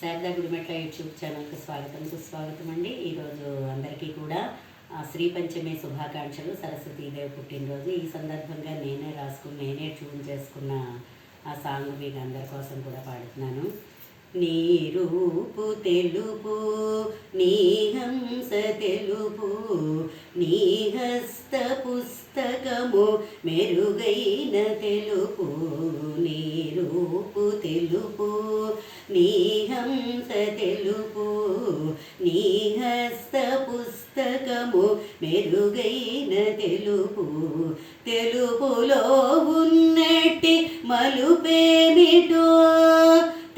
Sharada Gudimetla YouTube ఛానల్కి స్వాగతం సుస్వాగతం అండి. ఈరోజు అందరికీ కూడా శ్రీ పంచమి శుభాకాంక్షలు. సరస్వతీదేవి పుట్టినరోజు ఈ సందర్భంగా నేనే ట్యూన్ చేసుకున్న ఆ సాంగ్ మీకు అందరి కోసం కూడా పాడుతున్నాను. నీ రూపు తెలుపు, నీ హంస తెలుపు, నీ హస్త పుస్తకము మెరుగైన తెలుపు. నీ రూపు తెలుపు, నీ హంస తెలుపు, నీ హస్త పుస్తకము మెరుగైన తెలుపు. తెలుపులో ఉన్నట్టి మలుపేమిటో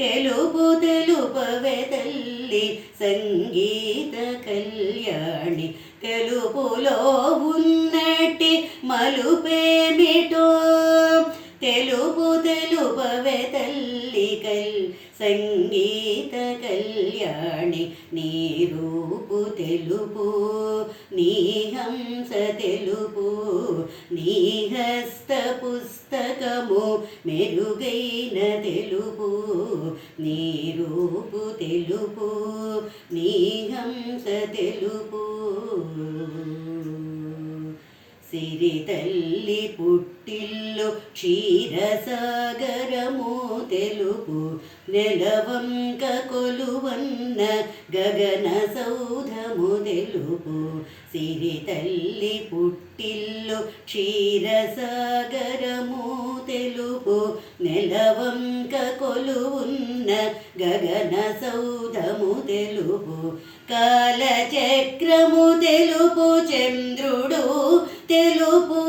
తెలుపు తెలుపవే తల్లి సంగీత కళ్యాణి. తెలుపులో ఉన్నట్టి మలుపేమిటో తెలుపు తెలుపవే తల్లి సంగీత కళ్యాణి. నీ రూపు తెలుపు, నీ హంస తెలుపు, నీ హస్త పుస్తకము మెరుగైన తెలుపు. నీ రూపు తెలుపు, నీ హంస తెలుపు. సిరి తల్లి పుట్టిల్లు క్షీరసాగరము తెలుపు. నెలవంక కొలువన్న గగన సౌధము తెలుపు. సిరి తల్లి పుట్టిల్లు క్షీరసాగరము తెలుపు. నెలవంక కొలువున్న గగన సౌధము తెలుపు. కాలచక్రము తెలుపు, చంద్రుడు తెలుపు.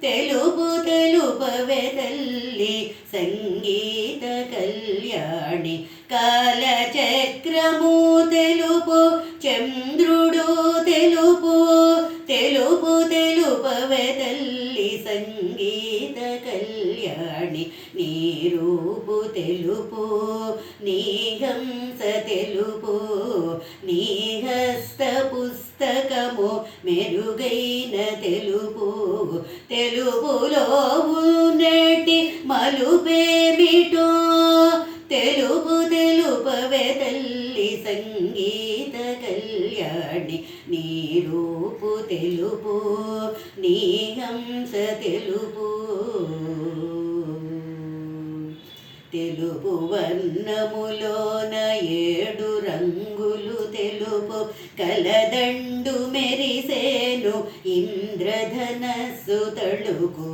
తెలుపు తెలుపవే తల్లి సంగీత కళ్యాణి. కాలచక్రము తెలుపు, చంద్రుడు తెలుపు. తెలుపు తెలుపవే తల్లి సంగీత కళ్యాణి. నీ రూపు తెలుపు, నీ హంస తెలుపు, నీ హస్త పుస్తకము మెరుగైన తెలుపు. తెలుపులో ఉన్నటి మలుపేమిటో తెలుపు తెలుపవే తల్లి సంగీత కళ్యాణి. నీ రూపు తెలుపు, నీ హంస తెలుపు. తెలుపు వర్ణములోన 7 రంగులు తెలుపు. కలదండు మెరిసేను ఇంద్రధనస్సు తళుకు.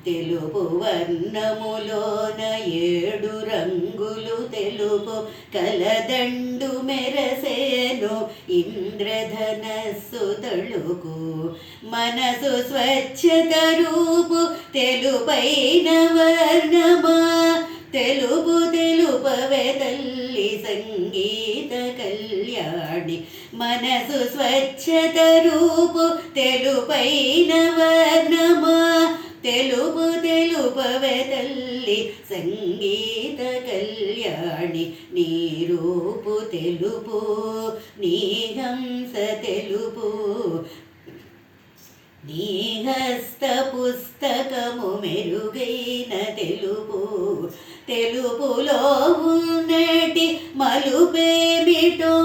తెలుపు వర్ణములోన 7 రంగులు తెలుపు. కలదండు మెరసేను ఇంద్రధనస్సు తళుకు. మనసు స్వచ్ఛత రూపు తెలుపైన వర్ణమా. తెలుపు తెలుపవే తల్లి సంగీత కళ్యాణి. మనసు స్వచ్ఛత రూపు తెలుపైన వర్ణమా. తెలుపు తెలుపవే తల్లి సంగీత కళ్యాణి. నీ రూపు తెలుపు, నీ హంస తెలుపు, నీ హస్త పుస్తకము మెరుగైన తెలుపు. తెలుపులో ఉన్నటి మలుపేమిటో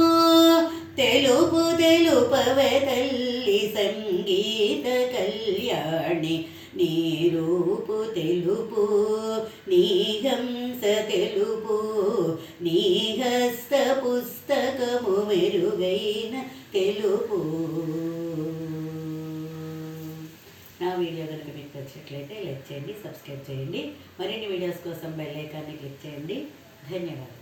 తెలుపు తెలుపవే తల్లి సంగీత కళ్యాణి. నీ రూపు తెలుపు, నీ హంస తెలుపు, నీ హస్త పుస్తకము మెరుగైన తెలుపు. నా వీడియో కనుక మీకు నచ్చినట్లయితే లైక్ చేయండి, సబ్స్క్రైబ్ చేయండి. మరిన్ని వీడియోస్ కోసం బెల్ ఐకాన్ని క్లిక్ చేయండి. ధన్యవాదాలు.